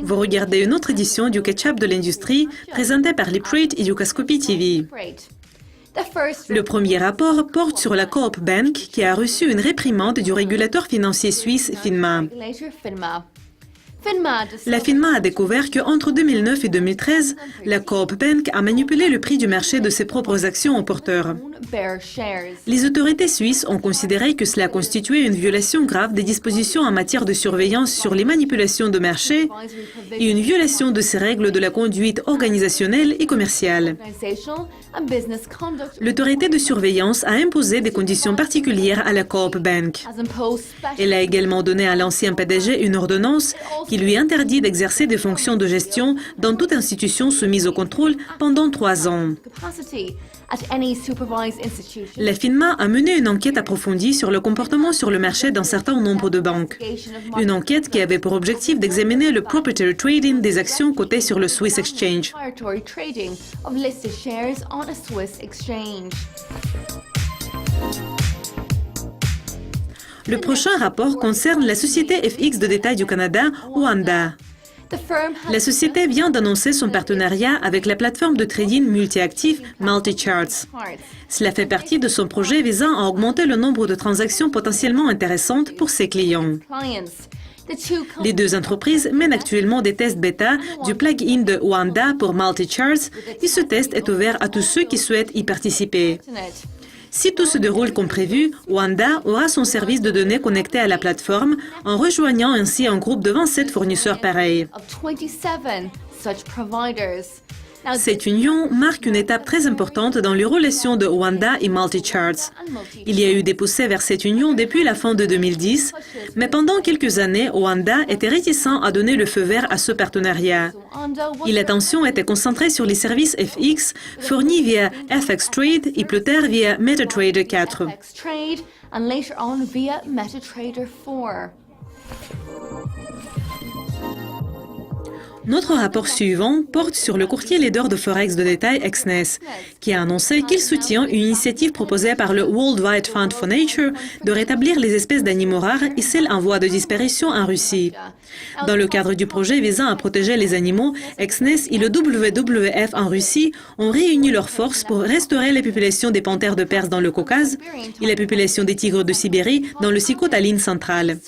Vous regardez une autre édition du Ketchup de l'industrie présentée par Lipfreight et Dukascopy TV. Le premier rapport porte sur la Coop Bank qui a reçu une réprimande du régulateur financier suisse FINMA. La FINMA a découvert qu'entre 2009 et 2013, la Coop Bank a manipulé le prix du marché de ses propres actions aux porteurs. Les autorités suisses ont considéré que cela constituait une violation grave des dispositions en matière de surveillance sur les manipulations de marché et une violation de ces règles de la conduite organisationnelle et commerciale. L'autorité de surveillance a imposé des conditions particulières à la Coop Bank. Elle a également donné à l'ancien PDG une ordonnance qui lui interdit d'exercer des fonctions de gestion dans toute institution soumise au contrôle pendant 3 ans. La FINMA a mené une enquête approfondie sur le comportement sur le marché d'un certain nombre de banques. Une enquête qui avait pour objectif d'examiner le proprietary trading des actions cotées sur le Swiss Exchange. Le prochain rapport concerne la société FX de détail du Canada, Oanda. La société vient d'annoncer son partenariat avec la plateforme de trading multi-actif MultiCharts. Cela fait partie de son projet visant à augmenter le nombre de transactions potentiellement intéressantes pour ses clients. Les deux entreprises mènent actuellement des tests bêta du plugin de Oanda pour MultiCharts et ce test est ouvert à tous ceux qui souhaitent y participer. Si tout se déroule comme prévu, Oanda aura son service de données connecté à la plateforme en rejoignant ainsi un groupe de 27 fournisseurs pareils. Cette union marque une étape très importante dans les relations de Oanda et MultiCharts. Il y a eu des poussées vers cette union depuis la fin de 2010, mais pendant quelques années, Oanda était réticent à donner le feu vert à ce partenariat. Et l'attention était concentrée sur les services FX fournis via FX Trade et plus tard via MetaTrader 4. Notre rapport suivant porte sur le courtier leader de Forex de détail Exness, qui a annoncé qu'il soutient une initiative proposée par le Worldwide Fund for Nature de rétablir les espèces d'animaux rares et celles en voie de disparition en Russie. Dans le cadre du projet visant à protéger les animaux, Exness et le WWF en Russie ont réuni leurs forces pour restaurer les populations des panthères de Perse dans le Caucase et la population des tigres de Sibérie dans le Sikhote-Alin central.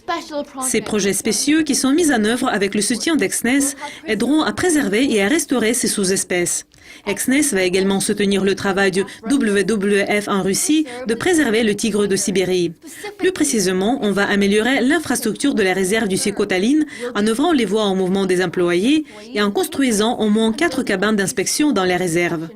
Ces projets spéciaux qui sont mis en œuvre avec le soutien d'Exness aideront à préserver et à restaurer ces sous-espèces. Exness va également soutenir le travail du WWF en Russie de préserver le tigre de Sibérie. Plus précisément, on va améliorer l'infrastructure de la réserve du Sikhote-Alin en ouvrant les voies au mouvement des employés et en construisant au moins 4 cabanes d'inspection dans la réserve.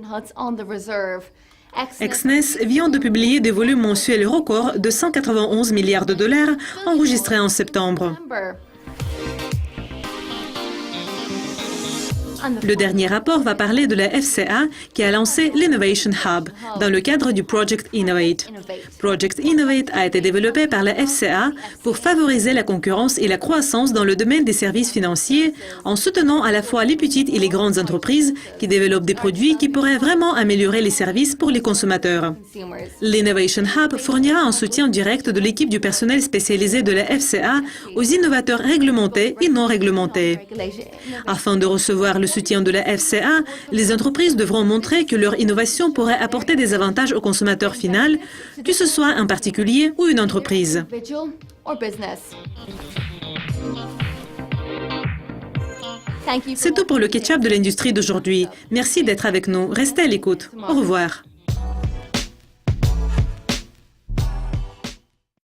Exness vient de publier des volumes mensuels records de 191 milliards de dollars enregistrés en septembre. Le dernier rapport va parler de la FCA qui a lancé l'Innovation Hub dans le cadre du Project Innovate. Project Innovate a été développé par la FCA pour favoriser la concurrence et la croissance dans le domaine des services financiers en soutenant à la fois les petites et les grandes entreprises qui développent des produits qui pourraient vraiment améliorer les services pour les consommateurs. L'Innovation Hub fournira un soutien direct de l'équipe du personnel spécialisé de la FCA aux innovateurs réglementés et non réglementés. Afin de recevoir le soutien de la FCA, les entreprises devront montrer que leur innovation pourrait apporter des avantages au consommateur final, que ce soit un particulier ou une entreprise. C'est tout pour le Ketchup de l'industrie d'aujourd'hui. Merci d'être avec nous. Restez à l'écoute. Au revoir.